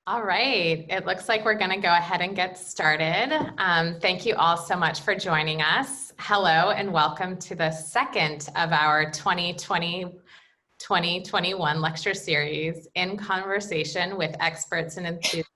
All right, it looks like we're going to go ahead and get started. Thank you all so much for joining us. Hello and welcome to the second of our 2020-2021 lecture series, In Conversation with Experts and Enthusiasts.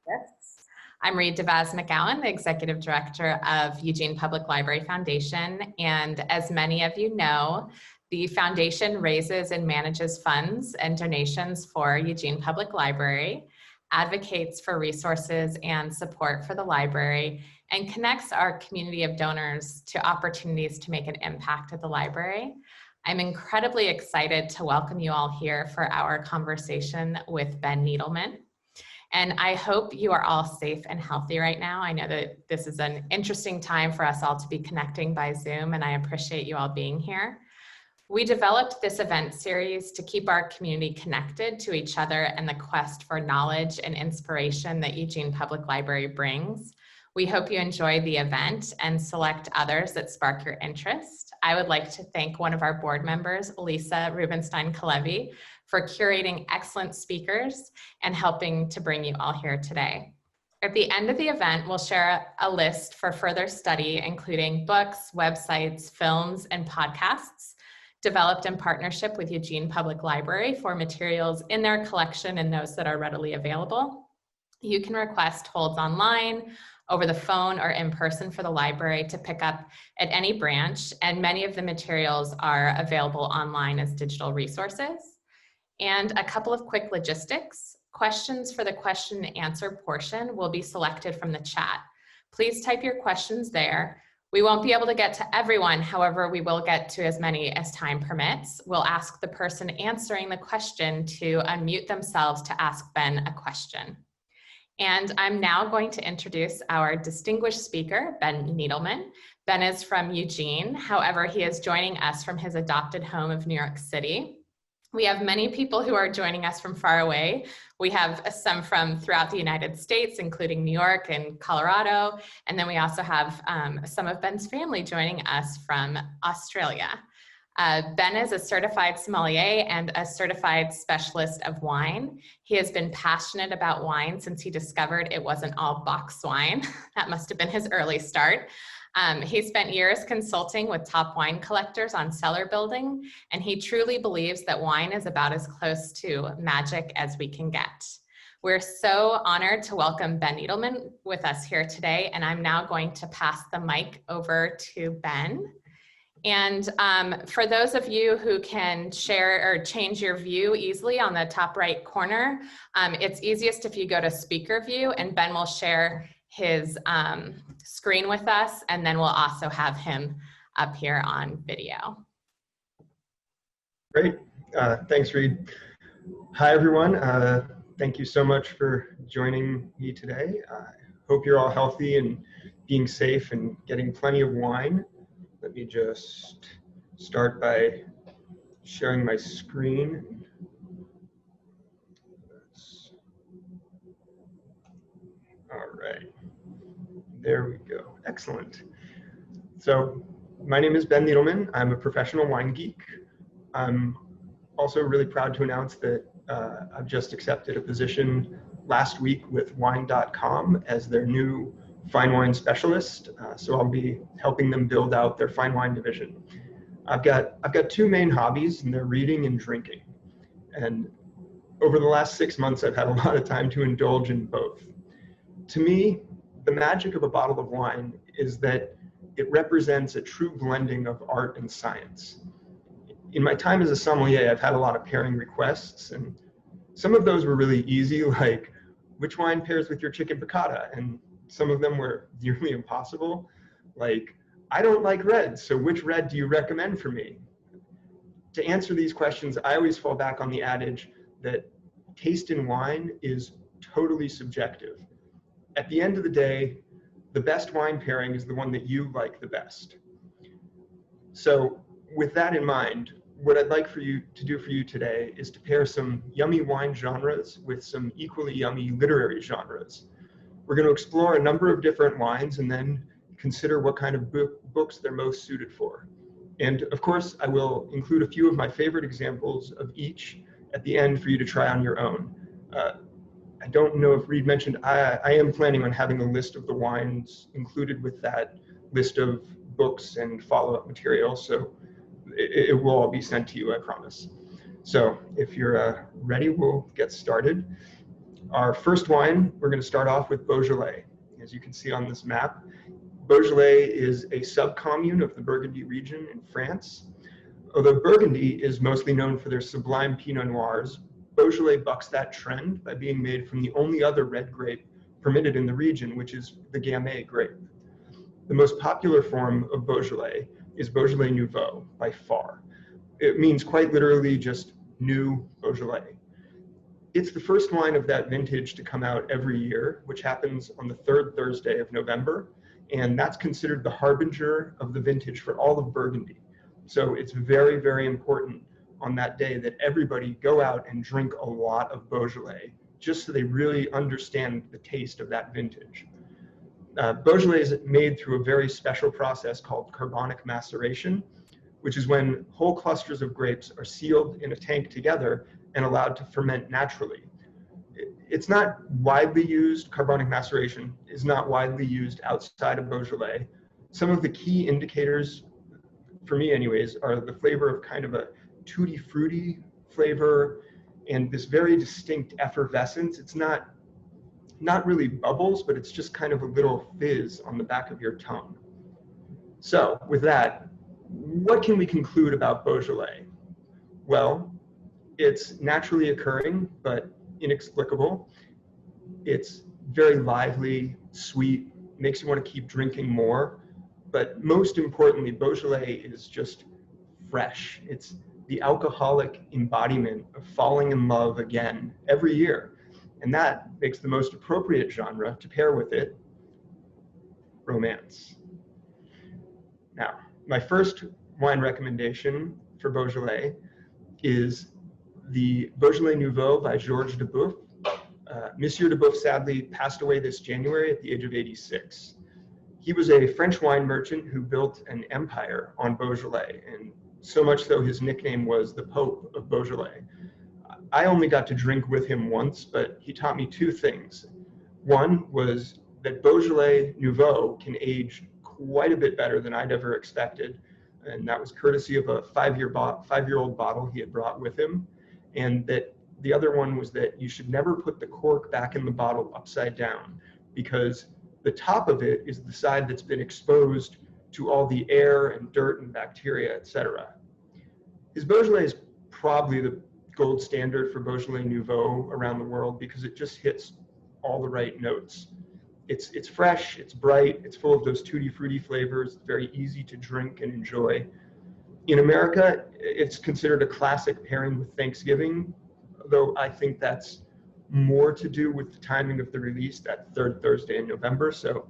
I'm Reed DeVaz McGowan, the Executive Director of Eugene Public Library Foundation, and as many of you know, the foundation raises and manages funds and donations for Eugene Public Library, advocates for resources and support for the library, and connects our community of donors to opportunities to make an impact at the library. I'm incredibly excited to welcome you all here for our conversation with Ben Niedelman. And I hope you are all safe and healthy right now. I know that this is an interesting time for us all to be connecting by Zoom, and I appreciate you all being here. We developed this event series to keep our community connected to each other and the quest for knowledge and inspiration that Eugene Public Library brings. We hope you enjoy the event and select others that spark your interest. I would like to thank one of our board members, Lisa Rubenstein-Kalevi, for curating excellent speakers and helping to bring you all here today. At the end of the event, we'll share a list for further study, including books, websites, films, and podcasts developed in partnership with Eugene Public Library for materials in their collection and those that are readily available. You can request holds online, over the phone, or in person for the library to pick up at any branch, and many of the materials are available online as digital resources. And a couple of quick logistics. Questions for the question and answer portion will be selected from the chat. Please type your questions there. We won't be able to get to everyone, however, we will get to as many as time permits. We'll ask the person answering the question to unmute themselves to ask Ben a question. And I'm now going to introduce our distinguished speaker, Ben Niedelman. Ben is from Eugene, however, he is joining us from his adopted home of New York City. We have many people who are joining us from far away. We have some from throughout the United States, including New York and Colorado. And then we also have some of Ben's family joining us from Australia. Ben is a certified sommelier and a certified specialist of wine. He has been passionate about wine since he discovered it wasn't all box wine. That must have been his early start. He spent years consulting with top wine collectors on cellar building, and he truly believes that wine is about as close to magic as we can get. We're so honored to welcome Ben Niedelman with us here today, and I'm now going to pass the mic over to Ben. And for those of you who can share or change your view easily on the top right corner, it's easiest if you go to speaker view, and Ben will share his screen with us, and then we'll also have him up here on video. Great, thanks Reed. Hi everyone, thank you so much for joining me today. I hope you're all healthy and being safe and getting plenty of wine. Let me just start by sharing my screen. All right, there we go, excellent. So my name is Ben Niedelman. I'm a professional wine geek. I'm also really proud to announce that I've just accepted a position last week with wine.com as their new fine wine specialist. So I'll be helping them build out their fine wine division. I've got two main hobbies, and they're reading and drinking. And over the last 6 months, I've had a lot of time to indulge in both. To me, the magic of a bottle of wine is that it represents a true blending of art and science. In my time as a sommelier, I've had a lot of pairing requests, and some of those were really easy, like which wine pairs with your chicken piccata, and some of them were nearly impossible, like I don't like red, so which red do you recommend for me? To answer these questions, I always fall back on the adage that taste in wine is totally subjective. At the end of the day, the best wine pairing is the one that you like the best. So with that in mind, what I'd like to do for you today is to pair some yummy wine genres with some equally yummy literary genres. We're going to explore a number of different wines and then consider what kind of books they're most suited for. And of course, I will include a few of my favorite examples of each at the end for you to try on your own. I don't know if Reed mentioned, I am planning on having a list of the wines included with that list of books and follow-up material. So it will all be sent to you, I promise. So if you're ready, we'll get started. Our first wine, we're going to start off with Beaujolais. As you can see on this map, Beaujolais is a subcommune of the Burgundy region in France. Although Burgundy is mostly known for their sublime Pinot Noirs, Beaujolais bucks that trend by being made from the only other red grape permitted in the region, which is the Gamay grape. The most popular form of Beaujolais is Beaujolais Nouveau by far. It means quite literally just new Beaujolais. It's the first wine of that vintage to come out every year, which happens on the third Thursday of November, and that's considered the harbinger of the vintage for all of Burgundy. So it's very, very important on that day that everybody go out and drink a lot of Beaujolais, just so they really understand the taste of that vintage. Beaujolais is made through a very special process called carbonic maceration, which is when whole clusters of grapes are sealed in a tank together and allowed to ferment naturally. It's not widely used, carbonic maceration is not widely used outside of Beaujolais. Some of the key indicators, for me anyways, are the flavor of kind of a tutti frutti flavor and this very distinct effervescence. It's not really bubbles, but it's just kind of a little fizz on the back of your tongue. So with that, what can we conclude about Beaujolais? Well, it's naturally occurring, but inexplicable. It's very lively, sweet, makes you want to keep drinking more. But most importantly, Beaujolais is just fresh. It's the alcoholic embodiment of falling in love again every year. And that makes the most appropriate genre to pair with it, romance. Now, my first wine recommendation for Beaujolais is the Beaujolais Nouveau by Georges Duboeuf. Monsieur Duboeuf sadly passed away this January at the age of 86. He was a French wine merchant who built an empire on Beaujolais, and so much so his nickname was the Pope of Beaujolais. I only got to drink with him once, but he taught me two things. One was that Beaujolais Nouveau can age quite a bit better than I'd ever expected, and that was courtesy of a five-year-old bottle he had brought with him. And that the other one was that you should never put the cork back in the bottle upside down, because the top of it is the side that's been exposed to all the air and dirt and bacteria, etc. His Beaujolais is probably the gold standard for Beaujolais Nouveau around the world because it just hits all the right notes. It's fresh, it's bright, it's full of those tutti frutti flavors, very easy to drink and enjoy. In America, it's considered a classic pairing with Thanksgiving, though I think that's more to do with the timing of the release, that third Thursday in November. So,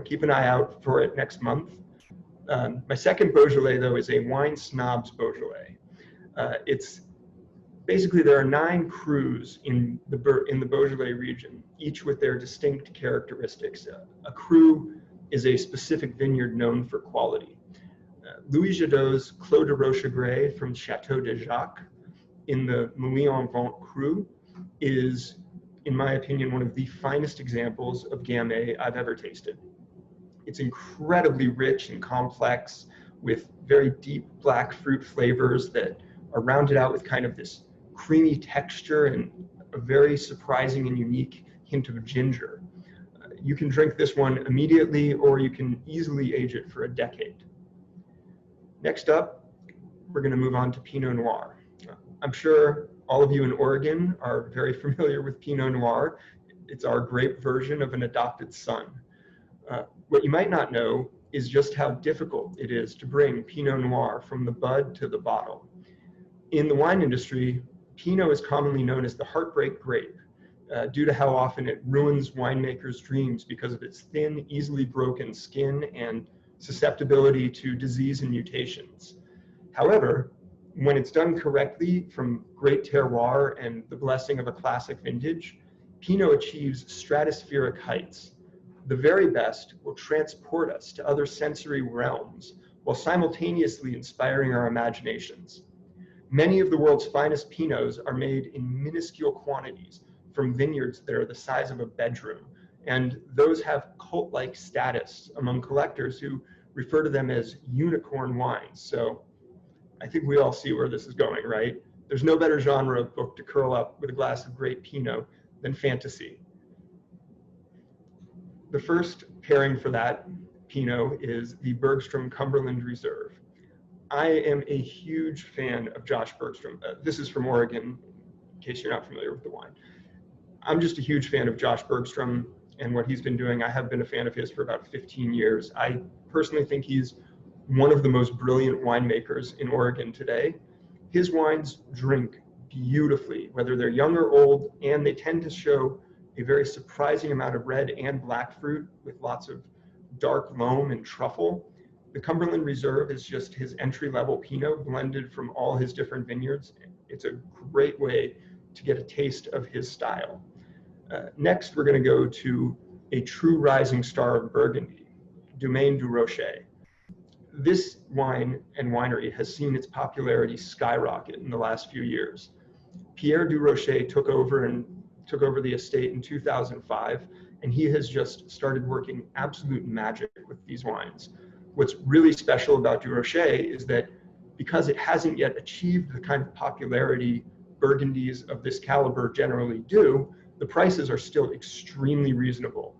keep an eye out for it next month. My second Beaujolais, though, is a Wine Snob's Beaujolais. It's basically, there are 9 crus in the Beaujolais region, each with their distinct characteristics. A cru is a specific vineyard known for quality. Louis Jadot's Clos de Rochegray from Chateau de Jacques in the Mouilly-en-Vent cru is, in my opinion, one of the finest examples of Gamay I've ever tasted. It's incredibly rich and complex with very deep black fruit flavors that are rounded out with kind of this creamy texture and a very surprising and unique hint of ginger. You can drink this one immediately, or you can easily age it for a decade. Next up, we're going to move on to Pinot Noir. I'm sure all of you in Oregon are very familiar with Pinot Noir. It's our grape version of an adopted son. What you might not know is just how difficult it is to bring Pinot Noir from the bud to the bottle. In the wine industry, Pinot is commonly known as the heartbreak grape due to how often it ruins winemakers' dreams because of its thin, easily broken skin and susceptibility to disease and mutations. However, when it's done correctly from great terroir and the blessing of a classic vintage, Pinot achieves stratospheric heights. The very best will transport us to other sensory realms while simultaneously inspiring our imaginations. Many of the world's finest Pinots are made in minuscule quantities from vineyards that are the size of a bedroom. And those have cult-like status among collectors who refer to them as unicorn wines. So I think we all see where this is going, right? There's no better genre of book to curl up with a glass of great Pinot than fantasy. The first pairing for that Pinot is the Bergstrom Cumberland Reserve. I am a huge fan of Josh Bergstrom. This is from Oregon, in case you're not familiar with the wine. I'm just a huge fan of Josh Bergstrom and what he's been doing. I have been a fan of his for about 15 years. I personally think he's one of the most brilliant winemakers in Oregon today. His wines drink beautifully, whether they're young or old, and they tend to show a very surprising amount of red and black fruit with lots of dark loam and truffle. The Cumberland Reserve is just his entry-level Pinot blended from all his different vineyards. It's a great way to get a taste of his style. Next, we're going to go to a true rising star of Burgundy, Domaine du Rocher. This wine and winery has seen its popularity skyrocket in the last few years. Pierre du Rocher took over the estate in 2005, and he has just started working absolute magic with these wines. What's really special about du Rocher is that because it hasn't yet achieved the kind of popularity Burgundies of this caliber generally do, the prices are still extremely reasonable.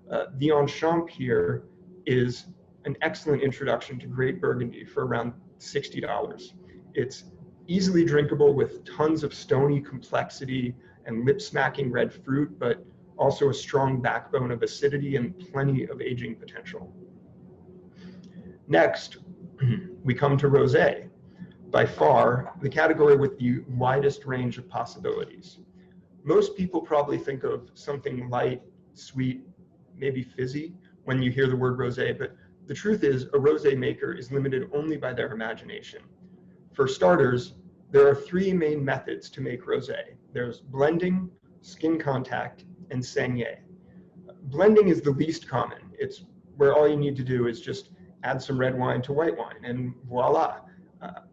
The Enchamp here is an excellent introduction to great Burgundy for around $60. It's easily drinkable with tons of stony complexity and lip-smacking red fruit, but also a strong backbone of acidity and plenty of aging potential. Next, we come to Rosé, by far the category with the widest range of possibilities. Most people probably think of something light, sweet, maybe fizzy when you hear the word rosé, but the truth is a rosé maker is limited only by their imagination. For starters, there are three main methods to make rosé. There's blending, skin contact, and saignée. Blending is the least common. It's where all you need to do is just add some red wine to white wine, and voila.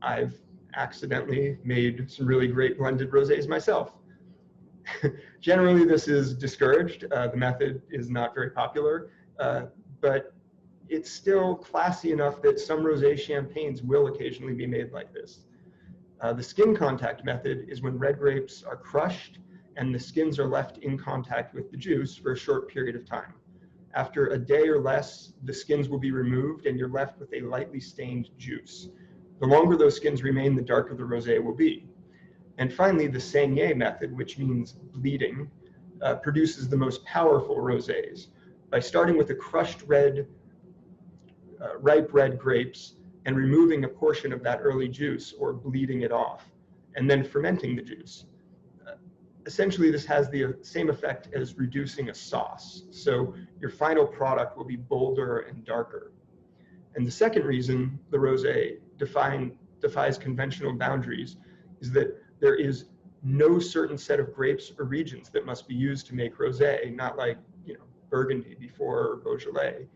I've accidentally made some really great blended rosés myself. Generally, this is discouraged. The method is not very popular, but it's still classy enough that some rosé champagnes will occasionally be made like this. The skin contact method is when red grapes are crushed and the skins are left in contact with the juice for a short period of time. After a day or less, the skins will be removed and you're left with a lightly stained juice. The longer those skins remain, the darker the rosé will be. And finally, the saignée method, which means bleeding, produces the most powerful rosés by starting with the crushed red, ripe red grapes and removing a portion of that early juice or bleeding it off, and then fermenting the juice. Essentially, this has the same effect as reducing a sauce. So your final product will be bolder and darker. And the second reason the rosé defies conventional boundaries is that there is no certain set of grapes or regions that must be used to make rosé, not like, Burgundy before Beaujolais.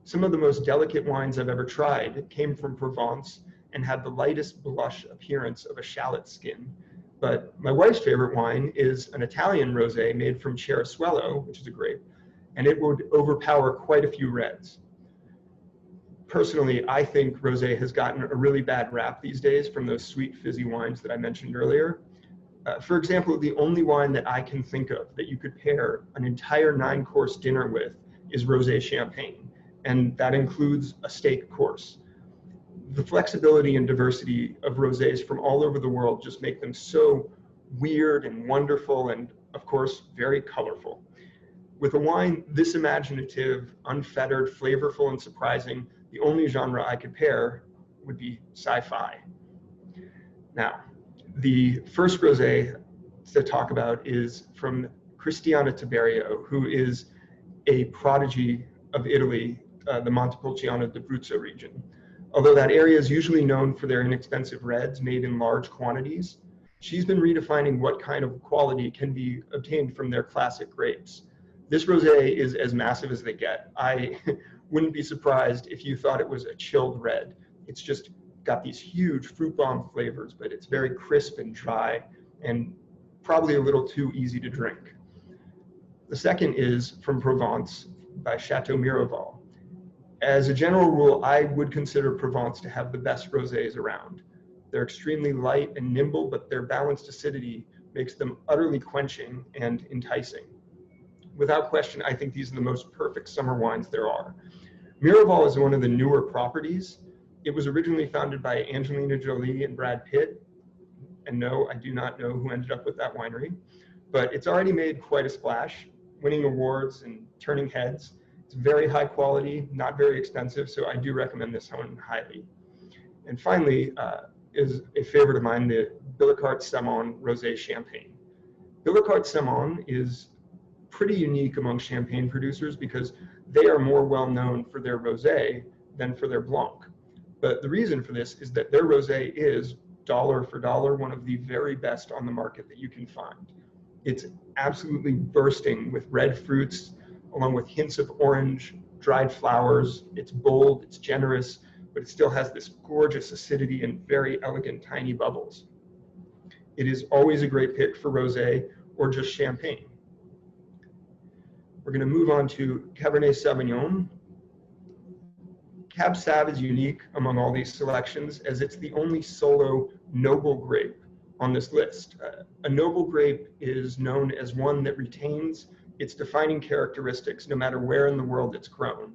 Some of the most delicate wines I've ever tried came from Provence and had the lightest blush appearance of a shallot skin. But my wife's favorite wine is an Italian rosé made from Cerasuelo, which is a grape, and it would overpower quite a few reds. Personally, I think rosé has gotten a really bad rap these days from those sweet, fizzy wines that I mentioned earlier. For example, the only wine that I can think of that you could pair an entire 9-course dinner with is rosé champagne, and that includes a steak course. The flexibility and diversity of rosés from all over the world just make them so weird and wonderful and, of course, very colorful. With a wine this imaginative, unfettered, flavorful, and surprising, the only genre I could pair would be sci-fi. Now, the first rosé to talk about is from Cristiana Tiberio, who is a prodigy of Italy, the Montepulciano d'Abruzzo region. Although that area is usually known for their inexpensive reds made in large quantities, she's been redefining what kind of quality can be obtained from their classic grapes. This rosé is as massive as they get. I wouldn't be surprised if you thought it was a chilled red. It's just got these huge fruit bomb flavors, but it's very crisp and dry. And probably a little too easy to drink. The second is from Provence by Chateau Miraval. As a general rule, I would consider Provence to have the best rosés around. They're extremely light and nimble, but their balanced acidity makes them utterly quenching and enticing. Without question, I think these are the most perfect summer wines there are. Miraval is one of the newer properties. It was originally founded by Angelina Jolie and Brad Pitt. And no, I do not know who ended up with that winery, but it's already made quite a splash, winning awards and turning heads. It's very high quality, not very expensive, so I do recommend this one highly. And finally, is a favorite of mine, the Billecart-Semon Rosé Champagne. Billecart-Semon is pretty unique among champagne producers because they are more well known for their rosé than for their blanc. But the reason for this is that their rosé is dollar for dollar one of the very best on the market that you can find. It's absolutely bursting with red fruits along with hints of orange, dried flowers. It's bold, it's generous, but it still has this gorgeous acidity and very elegant tiny bubbles. It is always a great pick for rosé or just champagne. We're going to move on to Cabernet Sauvignon. Cab Sav is unique among all these selections as it's the only solo noble grape on this list. A noble grape is known as one that retains its defining characteristics no matter where in the world it's grown.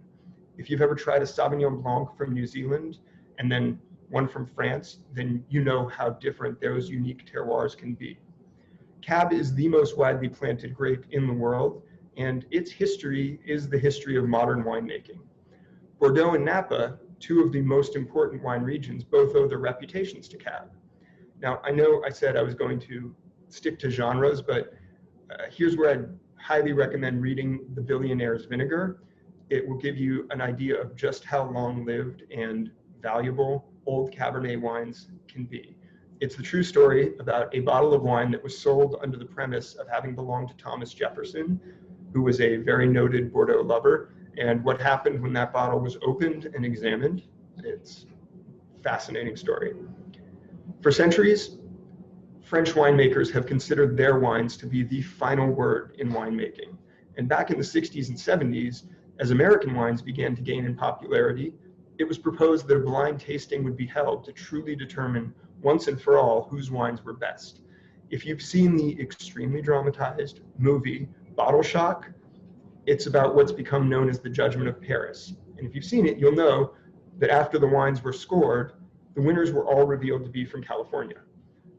If you've ever tried a Sauvignon Blanc from New Zealand and then one from France, then you know how different those unique terroirs can be. Cab is the most widely planted grape in the world, and its history is the history of modern winemaking. Bordeaux and Napa, two of the most important wine regions, both owe their reputations to Cab. Now, I know I said I was going to stick to genres, but here's where I'd highly recommend reading The Billionaire's Vinegar. It will give you an idea of just how long-lived and valuable old Cabernet wines can be. It's the true story about a bottle of wine that was sold under the premise of having belonged to Thomas Jefferson, who was a very noted Bordeaux lover, and what happened when that bottle was opened and examined. It's a fascinating story. For centuries, French winemakers have considered their wines to be the final word in winemaking. And back in the 60s and 70s, as American wines began to gain in popularity, it was proposed that a blind tasting would be held to truly determine once and for all whose wines were best. If you've seen the extremely dramatized movie Bottle Shock, it's about what's become known as the Judgment of Paris. And if you've seen it, you'll know that after the wines were scored, the winners were all revealed to be from California.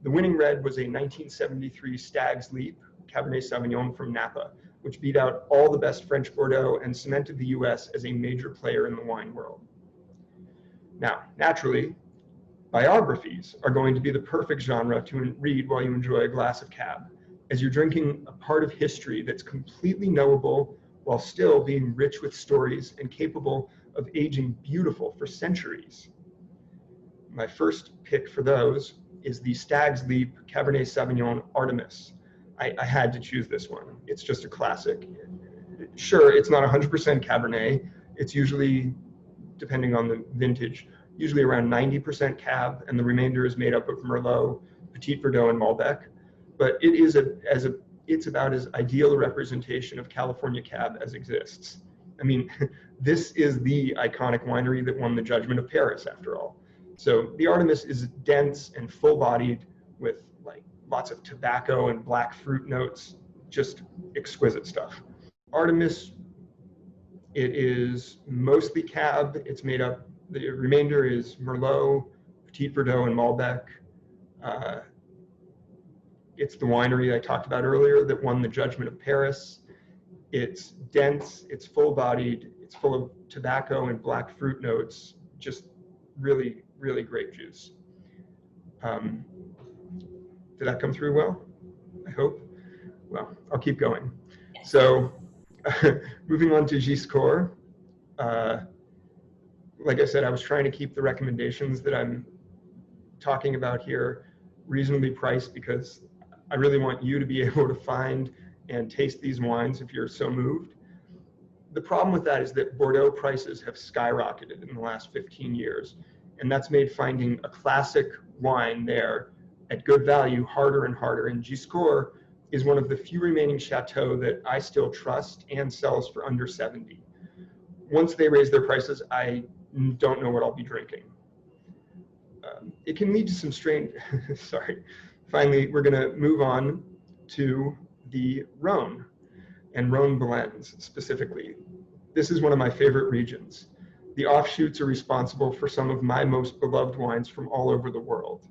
The winning red was a 1973 Stag's Leap Cabernet Sauvignon from Napa, which beat out all the best French Bordeaux and cemented the US as a major player in the wine world. Now, naturally, biographies are going to be the perfect genre to read while you enjoy a glass of Cab, as you're drinking a part of history that's completely knowable while still being rich with stories and capable of aging beautiful for centuries. My first pick for those is the Stag's Leap Cabernet Sauvignon Artemis. I had to choose this one. It's just a classic. Sure, it's not 100% Cabernet. It's usually, depending on the vintage, usually around 90% Cab, and the remainder is made up of Merlot, Petit Verdot, and Malbec. But it is it's about as ideal a representation of California Cab as exists. I mean, this is the iconic winery that won the Judgment of Paris, after all. So the Artemis is dense and full-bodied with like lots of tobacco and black fruit notes, just exquisite stuff. Artemis, it is mostly Cab. It's made up, the remainder is Merlot, Petit Verdot, and Malbec. It's the winery I talked about earlier that won the Judgment of Paris. It's dense, it's full-bodied, it's full of tobacco and black fruit notes, just really, really great juice. Did that come through well? I hope. Well, I'll keep going. So moving on to Giscors. Like I said, I was trying to keep the recommendations that I'm talking about here reasonably priced because I really want you to be able to find and taste these wines if you're so moved. The problem with that is that Bordeaux prices have skyrocketed in the last 15 years, and that's made finding a classic wine there at good value harder and harder. And Giscourt is one of the few remaining chateaux that I still trust and sells for under 70. Once they raise their prices, I don't know what I'll be drinking. It can lead to some strange, sorry. Finally, we're gonna move on to the Rhone and Rhone blends specifically. This is one of my favorite regions. The offshoots are responsible for some of my most beloved wines from all over the world.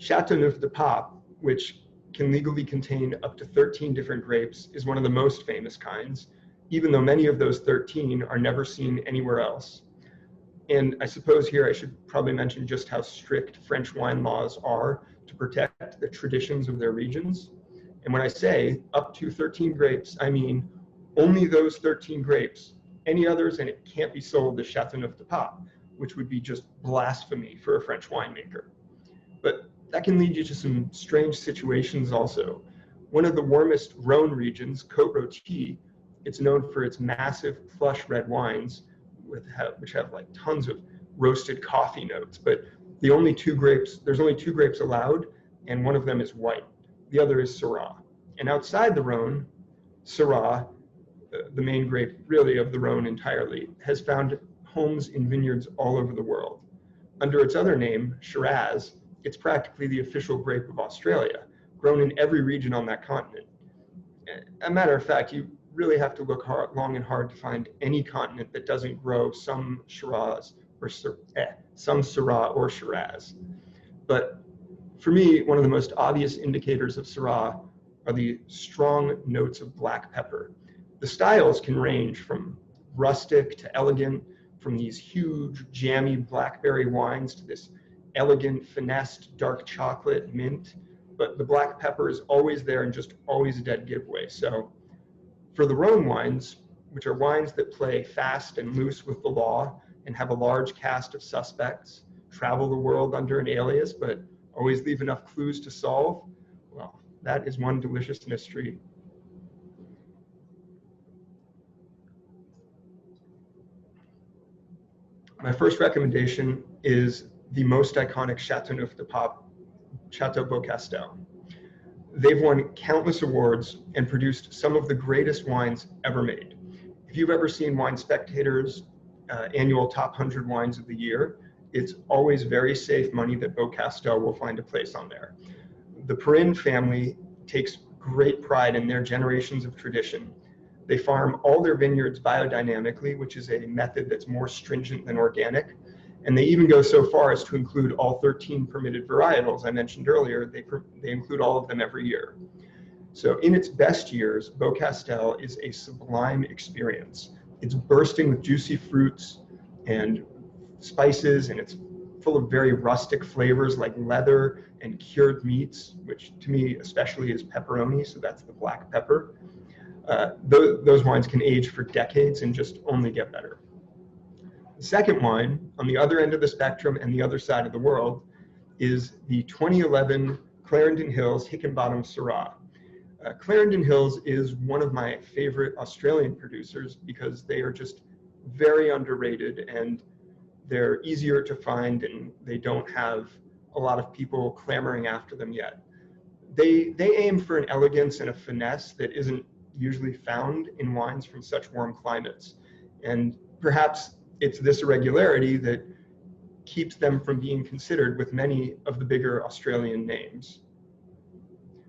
Châteauneuf-du-Pape, which can legally contain up to 13 different grapes, is one of the most famous kinds, even though many of those 13 are never seen anywhere else. And I suppose here I should probably mention just how strict French wine laws are to protect the traditions of their regions. And when I say up to 13 grapes, I mean only those 13 grapes. Any others, and it can't be sold as Châteauneuf-du-Pape, which would be just blasphemy for a French winemaker. But that can lead you to some strange situations also. One of the warmest Rhone regions, Côte-Rôtie, it's known for its massive plush red wines, which have like tons of roasted coffee notes. But there's only two grapes allowed, and one of them is white. The other is Syrah. And outside the Rhone, Syrah, the main grape really of the Rhone entirely, has found homes in vineyards all over the world. Under its other name, Shiraz, it's practically the official grape of Australia, grown in every region on that continent. A matter of fact, you really have to look long and hard to find any continent that doesn't grow some Shiraz or some Syrah or Shiraz. But for me, one of the most obvious indicators of Syrah are the strong notes of black pepper. The styles can range from rustic to elegant, from these huge, jammy blackberry wines to this elegant, finessed dark chocolate mint. But the black pepper is always there and just always a dead giveaway. So for the Rhone wines, which are wines that play fast and loose with the law and have a large cast of suspects, travel the world under an alias, but always leave enough clues to solve, well, that is one delicious mystery. My first recommendation is the most iconic Châteauneuf-du-Pape, Chateau Beaucastel. They've won countless awards and produced some of the greatest wines ever made. If you've ever seen Wine Spectator's annual top 100 wines of the year, it's always very safe money that Beaucastel will find a place on there. The Perrin family takes great pride in their generations of tradition. They farm all their vineyards biodynamically, which is a method that's more stringent than organic. And they even go so far as to include all 13 permitted varietals I mentioned earlier. They include all of them every year. So in its best years, Beaucastel is a sublime experience. It's bursting with juicy fruits and spices, and it's full of very rustic flavors like leather and cured meats, which to me especially is pepperoni, so that's the black pepper. Those wines can age for decades and just only get better. The second wine, on the other end of the spectrum and the other side of the world, is the 2011 Clarendon Hills Hickenbottom Syrah. Clarendon Hills is one of my favorite Australian producers because they are just very underrated and they're easier to find and they don't have a lot of people clamoring after them yet. They aim for an elegance and a finesse that isn't usually found in wines from such warm climates. And perhaps it's this irregularity that keeps them from being considered with many of the bigger Australian names.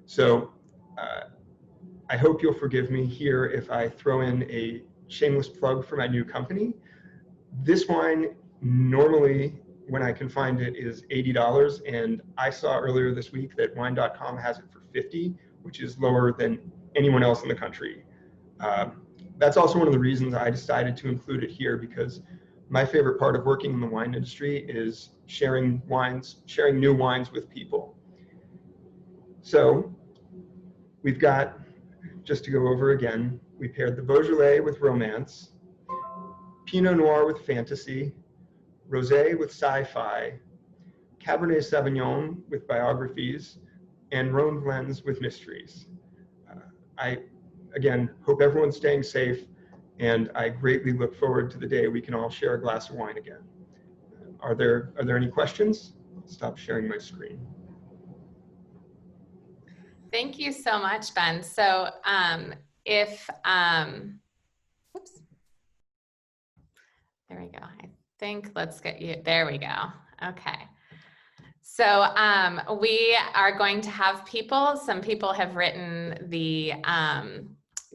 So I hope you'll forgive me here if I throw in a shameless plug for my new company. This wine normally, when I can find it, is $80, and I saw earlier this week that wine.com has it for $50, which is lower than anyone else in the country. That's also one of the reasons I decided to include it here, because my favorite part of working in the wine industry is sharing new wines with people. So we've got, just to go over again, we paired the Beaujolais with romance, Pinot Noir with fantasy, Rosé with sci-fi, Cabernet Sauvignon with biographies, and Rhone blends with mysteries. I, again, hope everyone's staying safe, and I greatly look forward to the day we can all share a glass of wine again. Are there any questions? I'll stop sharing my screen. Thank you so much, Ben. So oops, there we go. I think let's get you, there we go. Okay. So we are going to have some people have written the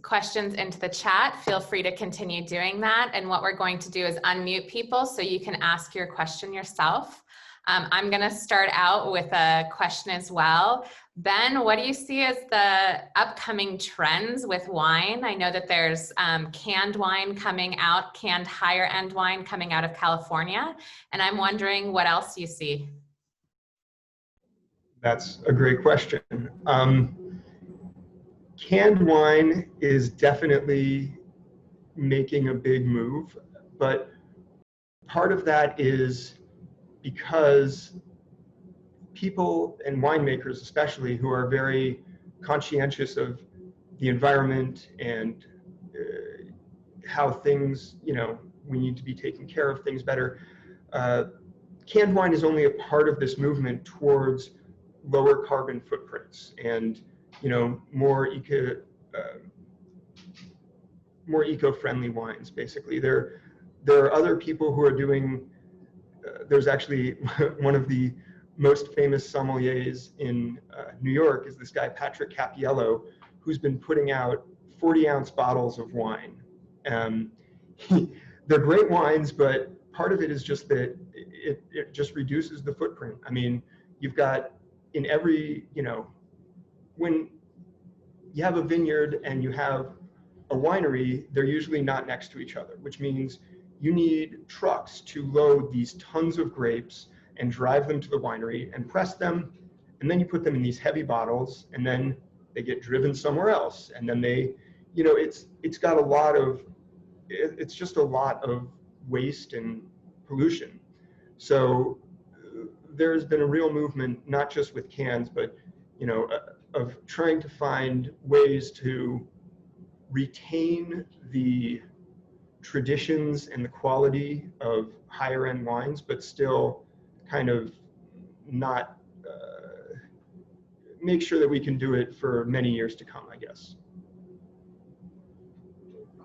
questions into the chat. Feel free to continue doing that. And what we're going to do is unmute people so you can ask your question yourself. I'm going to start out with a question as well. Ben, what do you see as the upcoming trends with wine? I know that there's canned wine coming out, canned higher end wine coming out of California. And I'm wondering what else you see. That's a great question. Canned wine is definitely making a big move, but part of that is because people and winemakers especially who are very conscientious of the environment and how things, we need to be taking care of things better. Canned wine is only a part of this movement towards lower carbon footprints and more eco-friendly wines. Basically, there are other people who are doing. There's actually one of the most famous sommeliers in New York is this guy Patrick Cappiello, who's been putting out 40-ounce bottles of wine. They're great wines, but part of it is just that it just reduces the footprint. I mean, you've got in every, when you have a vineyard and you have a winery, they're usually not next to each other, which means you need trucks to load these tons of grapes and drive them to the winery and press them. And then you put them in these heavy bottles and then they get driven somewhere else. And then they, it's got a lot of, it's just a lot of waste and pollution. So there's been a real movement, not just with cans, but of trying to find ways to retain the traditions and the quality of higher end wines, but still kind of not make sure that we can do it for many years to come, I guess.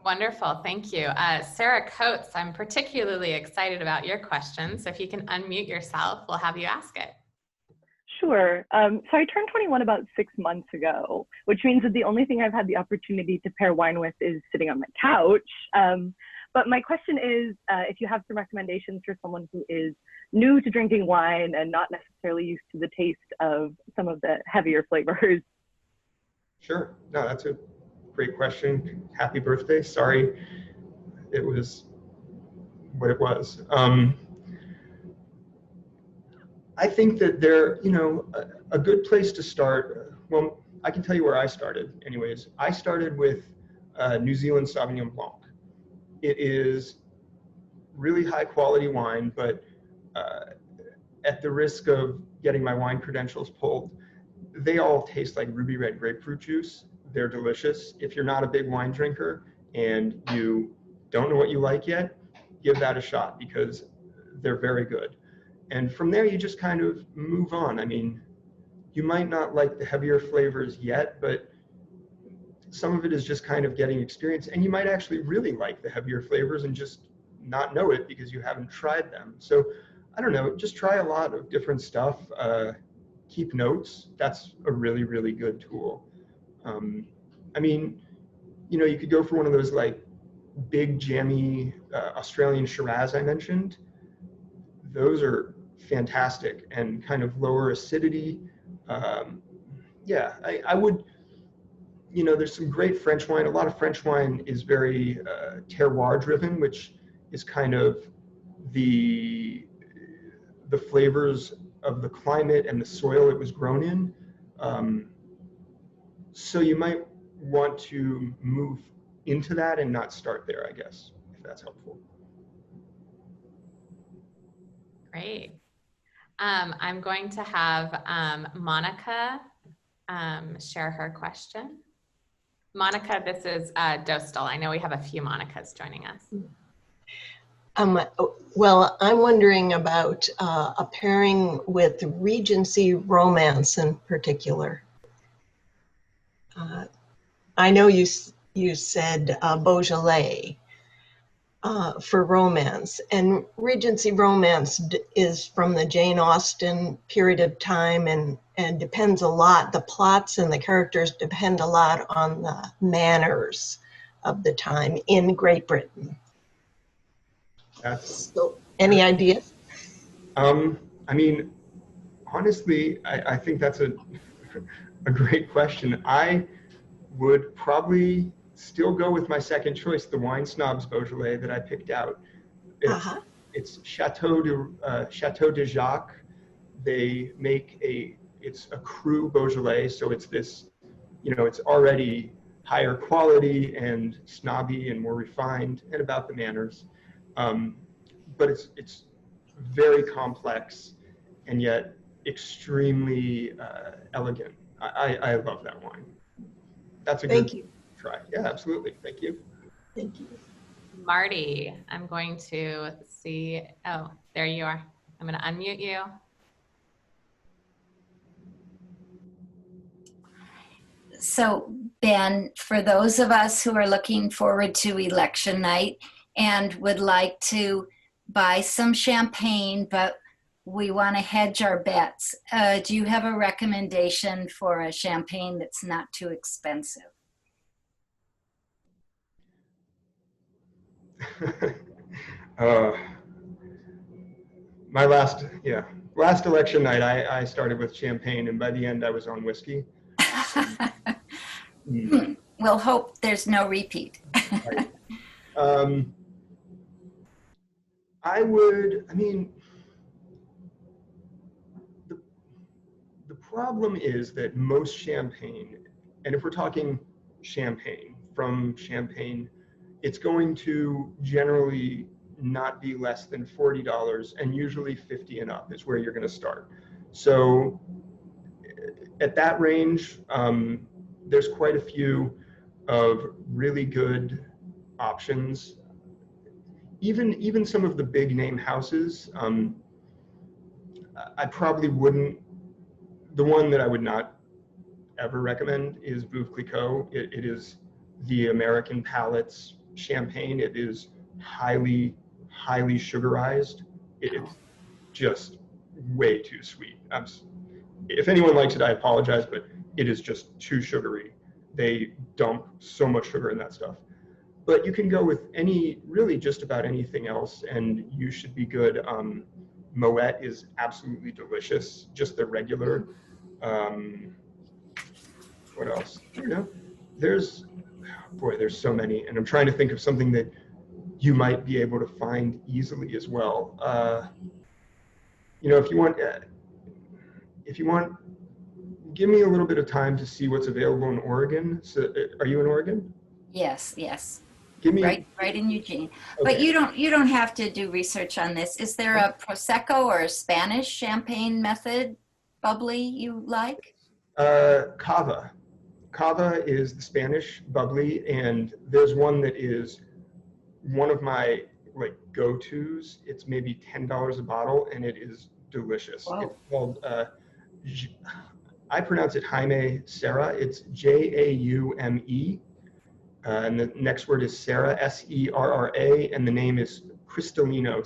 Wonderful, thank you. Sarah Coates, I'm particularly excited about your question. So if you can unmute yourself, we'll have you ask it. Sure. So I turned 21 about 6 months ago, which means that the only thing I've had the opportunity to pair wine with is sitting on my couch. But my question is, if you have some recommendations for someone who is new to drinking wine and not necessarily used to the taste of some of the heavier flavors. Sure. No, that's a great question. Happy birthday. Sorry, it was what it was. I think that a good place to start, well, I can tell you where I started anyways. I started with New Zealand Sauvignon Blanc. It is really high quality wine, but at the risk of getting my wine credentials pulled, they all taste like ruby red grapefruit juice. They're delicious. If you're not a big wine drinker and you don't know what you like yet, give that a shot because they're very good. And from there, you just kind of move on. I mean, you might not like the heavier flavors yet, but some of it is just kind of getting experience. And you might actually really like the heavier flavors and just not know it because you haven't tried them. So I don't know, just try a lot of different stuff. Keep notes. That's a really, really good tool. I mean, you could go for one of those like big jammy Australian Shiraz I mentioned. Those are fantastic and kind of lower acidity. Yeah, I would, there's some great French wine. A lot of French wine is very terroir driven, which is kind of the flavors of the climate and the soil it was grown in. So you might want to move into that and not start there, I guess, if that's helpful. Great. I'm going to have Monica share her question. Monica, this is Dostal. I know we have a few Monicas joining us. Well, I'm wondering about a pairing with Regency Romance in particular. I know you said Beaujolais for romance, and Regency romance is from the Jane Austen period of time, and depends a lot. The plots and the characters depend a lot on the manners of the time in Great Britain. So, any ideas? I mean, honestly, I think that's a great question. I would probably still go with my second choice, the Wine Snobs Beaujolais that I picked out. It's Chateau de Jacques. They make it's a cru Beaujolais, so it's this, it's already higher quality and snobby and more refined and about the manners. But it's very complex and yet extremely elegant. I love that wine. That's a Thank good you. try. Yeah, absolutely. Thank you. Thank you. Marty, I'm going to see, oh, there you are. I'm going to unmute you. So, Ben, for those of us who are looking forward to election night and would like to buy some champagne, but we want to hedge our bets, do you have a recommendation for a champagne that's not too expensive? My last election night, I started with champagne, and by the end, I was on whiskey. We'll hope there's no repeat. Right. The problem is that most champagne, and if we're talking champagne from Champagne, it's going to generally not be less than $40, and usually 50 and up is where you're going to start. So at that range, there's quite a few of really good options. Even some of the big name houses, I probably wouldn't. The one that I would not ever recommend is Veuve Clicquot. It is the American palate's champagne. It is highly sugarized. It's just way too sweet. If anyone likes it, I apologize, but it is just too sugary. They dump so much sugar in that stuff. But you can go with really just about anything else, and you should be good. Moet is absolutely delicious, just the regular. What else? There's so many, and I'm trying to think of something that you might be able to find easily as well. If you want, give me a little bit of time to see what's available in Oregon. So, are you in Oregon? Yes, yes. Give me right in Eugene. Okay. But you don't have to do research on this. Is there a Prosecco or a Spanish champagne method bubbly you like? Cava. Cava is the Spanish bubbly, and there's one that is one of my go-tos. It's maybe $10 a bottle, and it is delicious. Wow. It's called I pronounce it Jaime Serra. It's Jaume. And the next word is Serra, Serra, and the name is Cristalino,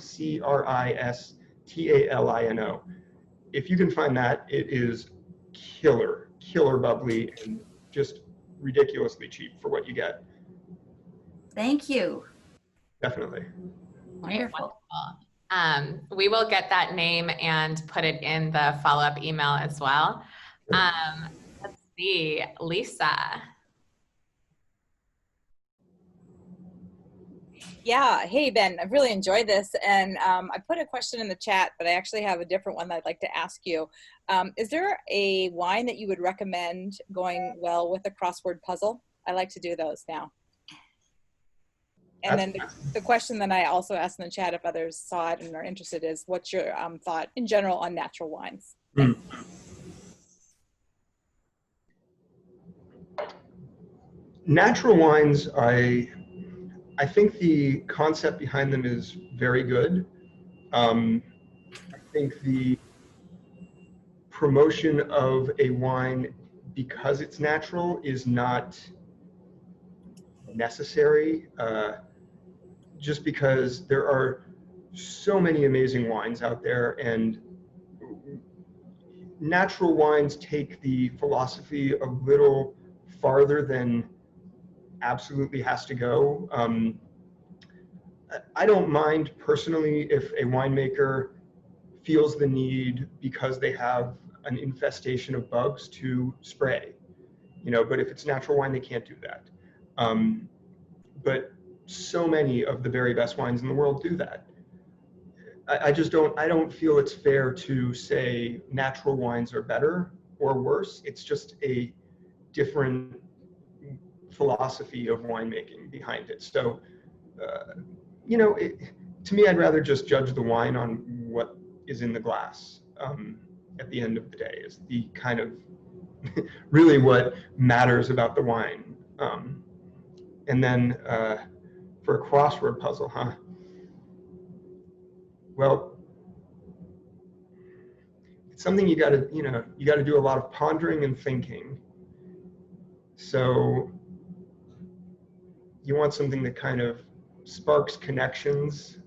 Cristalino. If you can find that, it is killer bubbly, and just ridiculously cheap for what you get. Thank you. Definitely. Wonderful. We will get that name and put it in the follow-up email as well. Let's see, Lisa. Yeah, hey Ben, I've really enjoyed this, and I put a question in the chat, but I actually have a different one that I'd like to ask you. Is there a wine that you would recommend going well with a crossword puzzle? I like to do those now. And then the question that I also asked in the chat, if others saw it and are interested, is what's your thought in general on natural wines? Natural wines, I think the concept behind them is very good. I think the promotion of a wine because it's natural is not necessary, just because there are so many amazing wines out there, and natural wines take the philosophy a little farther than absolutely has to go. I don't mind personally if a winemaker feels the need because they have an infestation of bugs to spray, but if it's natural wine, they can't do that. But so many of the very best wines in the world do that. I don't feel it's fair to say natural wines are better or worse. It's just a different philosophy of winemaking behind it. So, to me, I'd rather just judge the wine on what is in the glass. At the end of the day, is the kind of really what matters about the wine. And then for a crossword puzzle, huh? Well, it's something you got to do a lot of pondering and thinking. So you want something that kind of sparks connections.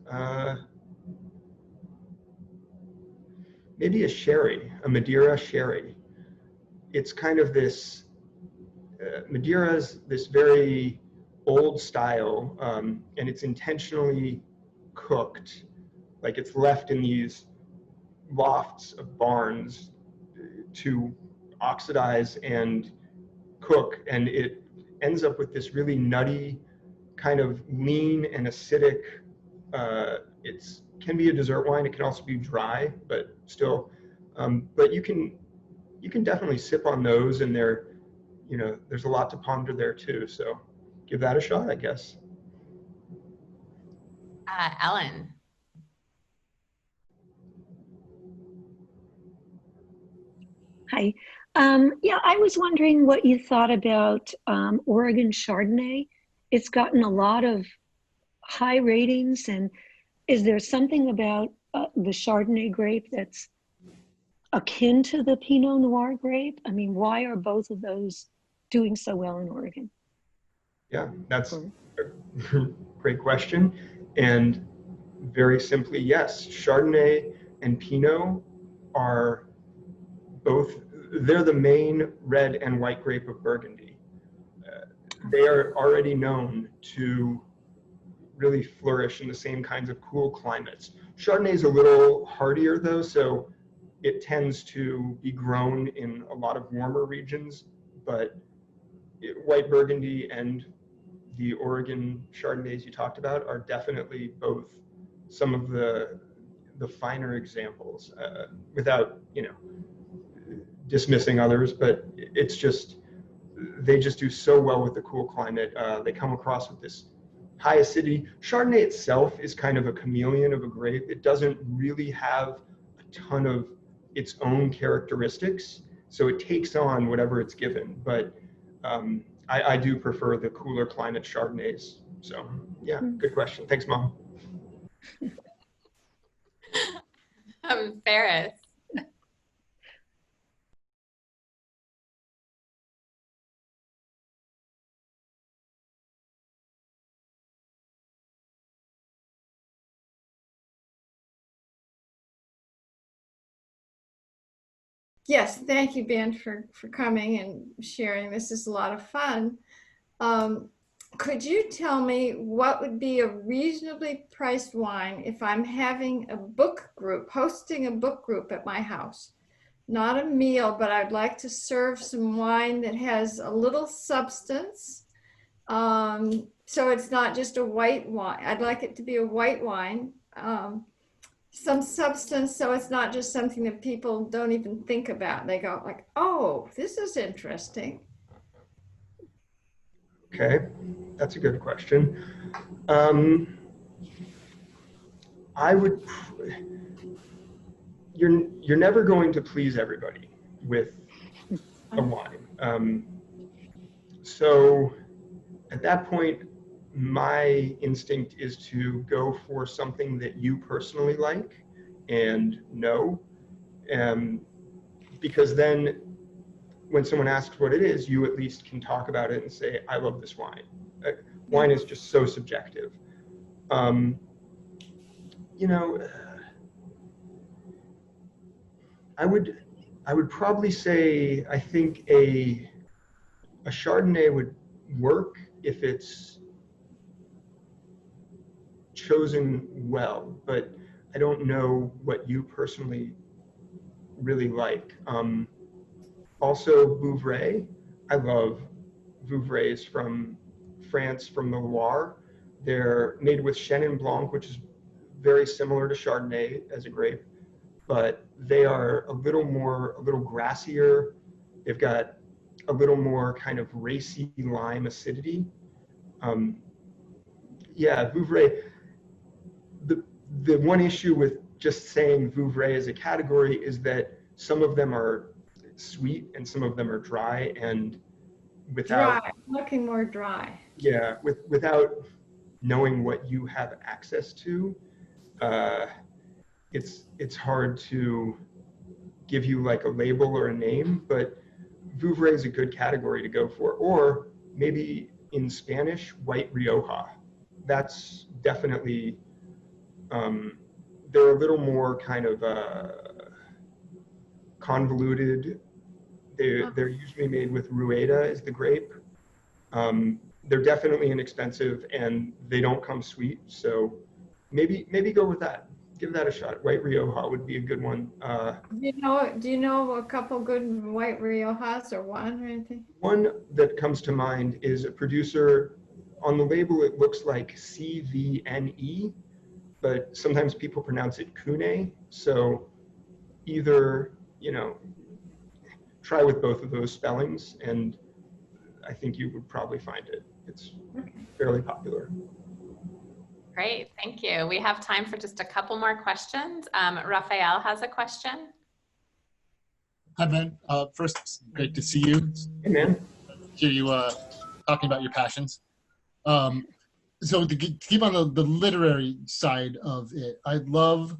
Maybe a sherry, a Madeira sherry. It's kind of this, Madeira's this very old style, and it's intentionally cooked. Like it's left in these lofts of barns to oxidize and cook, and it ends up with this really nutty, kind of lean and acidic. It can be a dessert wine. It can also be dry, but still. But you can definitely sip on those, and there's a lot to ponder there too. So give that a shot, I guess. Ellen. Hi. Yeah, I was wondering what you thought about Oregon Chardonnay. It's gotten a lot of high ratings, and is there something about the Chardonnay grape that's akin to the Pinot Noir grape? I mean, why are both of those doing so well in Oregon? Yeah, that's a great question. And very simply, yes, Chardonnay and Pinot are they're the main red and white grape of Burgundy. They are already known to really flourish in the same kinds of cool climates. Chardonnay is a little hardier though, so it tends to be grown in a lot of warmer regions, but white Burgundy and the Oregon Chardonnays you talked about are definitely both some of the finer examples, without dismissing others, but it's just, they just do so well with the cool climate. They come across with this high acidity. Chardonnay itself is kind of a chameleon of a grape. It doesn't really have a ton of its own characteristics, so it takes on whatever it's given. But I do prefer the cooler climate Chardonnays. So yeah, good question. Thanks, Mom. Ferris. Yes, thank you, Ben, for coming and sharing. This is a lot of fun. Could you tell me what would be a reasonably priced wine if I'm having a book group, hosting a book group at my house? Not a meal, but I'd like to serve some wine that has a little substance. So it's not just a white wine. I'd like it to be a white wine. Some substance, so it's not just something that people don't even think about. They go like, oh, this is interesting. Okay, that's a good question. You're never going to please everybody with a wine. So at that point, my instinct is to go for something that you personally like and know, because then when someone asks what it is, you at least can talk about it and say, I love this wine. Wine is just so subjective. You know, I would probably say, I think a Chardonnay would work if it's chosen well, but I don't know what you personally really like. Also, Vouvray. I love Vouvrays from France, from the Loire. They're made with Chenin Blanc, which is very similar to Chardonnay as a grape, but they are a little grassier. They've got a little more kind of racy lime acidity. Yeah, Vouvray. The one issue with just saying Vouvray as a category is that some of them are sweet and some of them are dry, and without Dry, looking more dry. yeah, without knowing what you have access to, it's hard to give you like a label or a name, but Vouvray is a good category to go for. Or maybe in Spanish, White Rioja. That's definitely, they're a little more kind of convoluted. They're usually made with Rueda as the grape. They're definitely inexpensive and they don't come sweet. So maybe go with that. Give that a shot. White Rioja would be a good one. Do you know a couple good White Riojas or one or anything? One that comes to mind is a producer. On the label, it looks like CVNE, but sometimes people pronounce it Cune. So either, you know, try with both of those spellings, and I think you would probably find it. It's fairly popular. Great, thank you. We have time for just a couple more questions. Raphael has a question. Hi, Ben. First, it's great to see you. Hey, man. Hear you talking about your passions. So to keep on the literary side of it, I love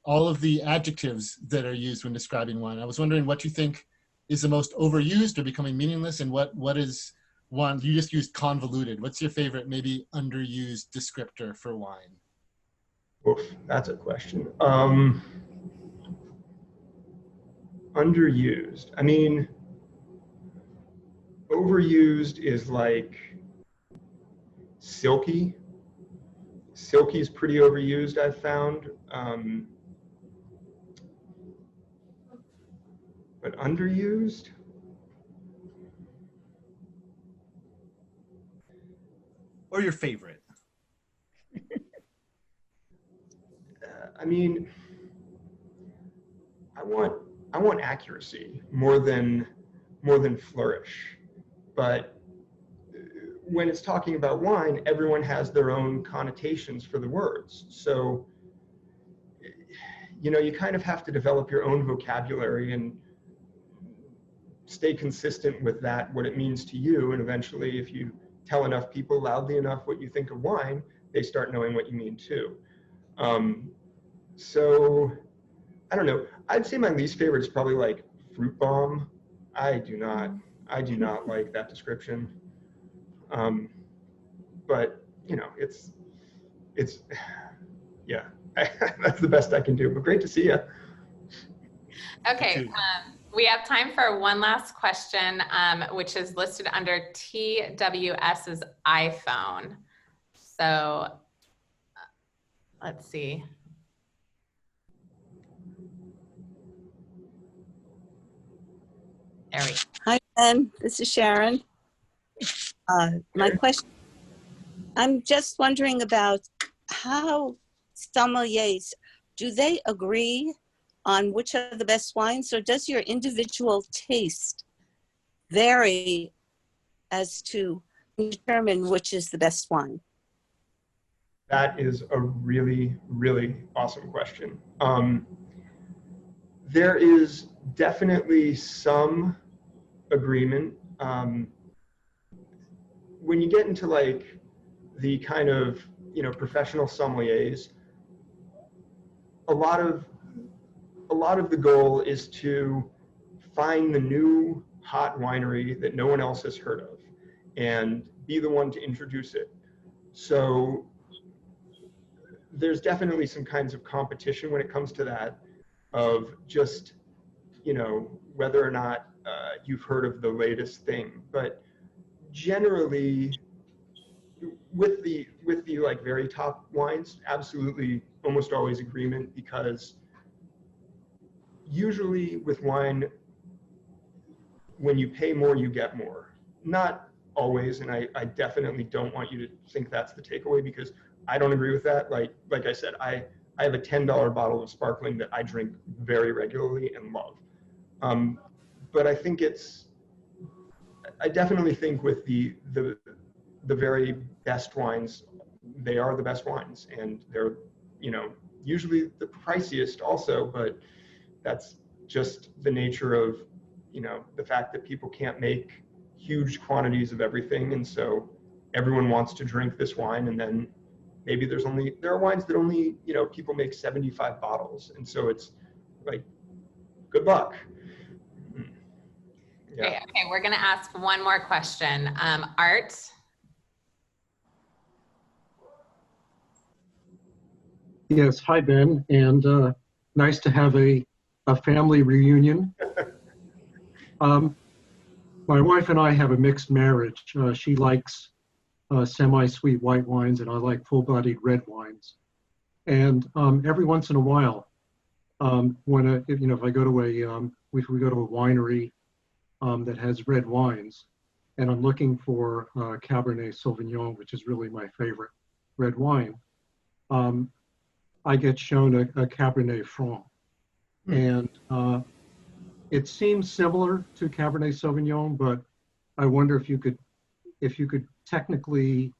all of the adjectives that are used when describing wine. I was wondering what you think is the most overused or becoming meaningless, and what is one, you just used convoluted. What's your favorite, maybe underused descriptor for wine? Oof, that's a question. Underused. I mean, overused is like silky. Silky is pretty overused, I've found. But underused? Or your favorite? I mean, I want accuracy more than flourish. But when it's talking about wine, everyone has their own connotations for the words. So, you know, you kind of have to develop your own vocabulary and stay consistent with that, what it means to you. And eventually, if you tell enough people loudly enough what you think of wine, they start knowing what you mean too. So I don't know. I'd say my least favorite is probably like fruit bomb. I do not like that description. But you know, it's yeah, that's the best I can do. But great to see you. Okay, we have time for one last question, which is listed under TWS's iPhone. So let's see. There we go. Hi, Ben. This is Sharon. My question, I'm just wondering about how sommeliers, do they agree on which are the best wines, or does your individual taste vary as to determine which is the best wine? That is a really, really awesome question. There is definitely some agreement. When you get into like the kind of, you know, professional sommeliers, a lot of the goal is to find the new hot winery that no one else has heard of and be the one to introduce it. So there's definitely some kinds of competition when it comes to that, of just, you know, whether or not you've heard of the latest thing. But generally, with the like very top wines, absolutely, almost always agreement, because usually with wine, when you pay more, you get more. Not always, and I definitely don't want you to think that's the takeaway, because I don't agree with that. Like I said, I have a $10 bottle of sparkling that I drink very regularly and love. But I think I definitely think with the very best wines, they are the best wines, and they're, you know, usually the priciest also, but that's just the nature of, you know, the fact that people can't make huge quantities of everything, and so everyone wants to drink this wine, and then maybe there are wines that only, you know, people make 75 bottles, and so it's like, good luck. Yeah. Okay, we're gonna ask one more question. Art? Yes, hi Ben, and nice to have a family reunion. My wife and I have a mixed marriage. She likes semi-sweet white wines, and I like full-bodied red wines. And every once in a while, if I go to if we go to a winery that has red wines, and I'm looking for Cabernet Sauvignon, which is really my favorite red wine, I get shown a Cabernet Franc. And it seems similar to Cabernet Sauvignon, but I wonder if you could technically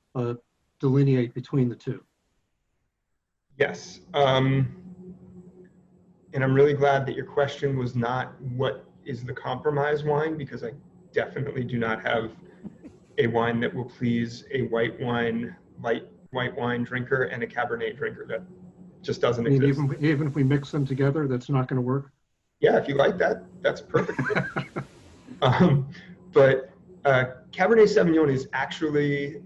delineate between the two. Yes. And I'm really glad that your question was not what is the compromise wine, because I definitely do not have a wine that will please a light white wine drinker and a Cabernet drinker. That just doesn't exist. Even if we mix them together, that's not going to work? Yeah, if you like that, that's perfect. But Cabernet Sauvignon is actually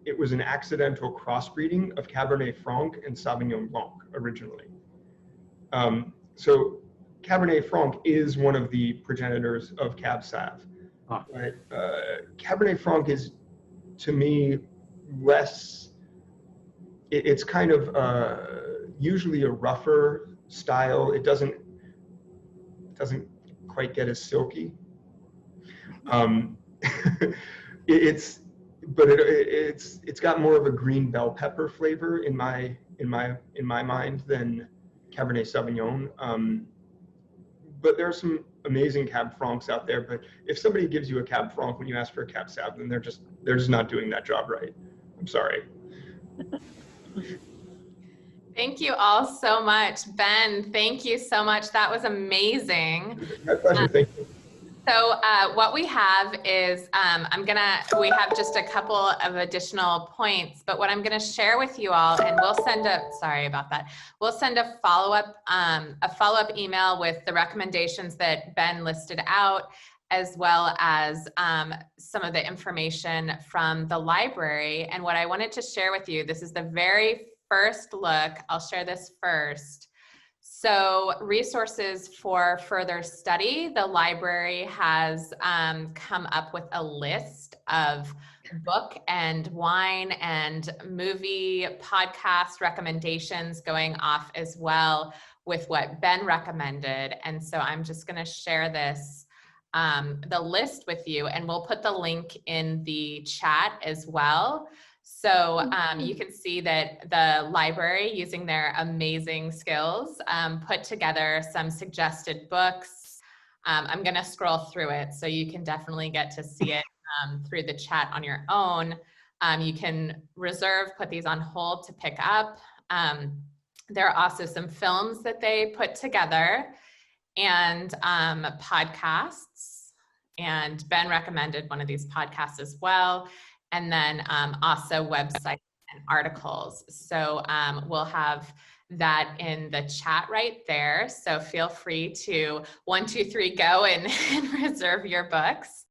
it was an accidental crossbreeding of Cabernet Franc and Sauvignon Blanc originally. So Cabernet Franc is one of the progenitors of Cab Sav. But Cabernet Franc is, to me, less, it's kind of usually a rougher style. It doesn't quite get as silky. It's got more of a green bell pepper flavor in my mind than Cabernet Sauvignon. But there are some amazing Cab Francs out there. But if somebody gives you a Cab Franc when you ask for a Cab Sav, then they're just not doing that job right. I'm sorry. Thank you all so much. Ben, thank you so much. That was amazing. My pleasure, thank you. So what we have is, we have just a couple of additional points, but what I'm gonna share with you all, and we'll send we'll send a follow-up email with the recommendations that Ben listed out, as well as some of the information from the library. And what I wanted to share with you, this is the very first look. I'll share this first. So resources for further study, the library has come up with a list of book and wine and movie podcast recommendations going off as well with what Ben recommended. And so I'm just going to share this, the list with you, and we'll put the link in the chat as well. So you can see that the library, using their amazing skills, put together some suggested books. I'm going to scroll through it, so you can definitely get to see it through the chat on your own. You can put these on hold to pick up. There are also some films that they put together, and podcasts. And Ben recommended one of these podcasts as well. And then also websites and articles. So we'll have that in the chat right there. So feel free to 1, 2, 3, go and reserve your books.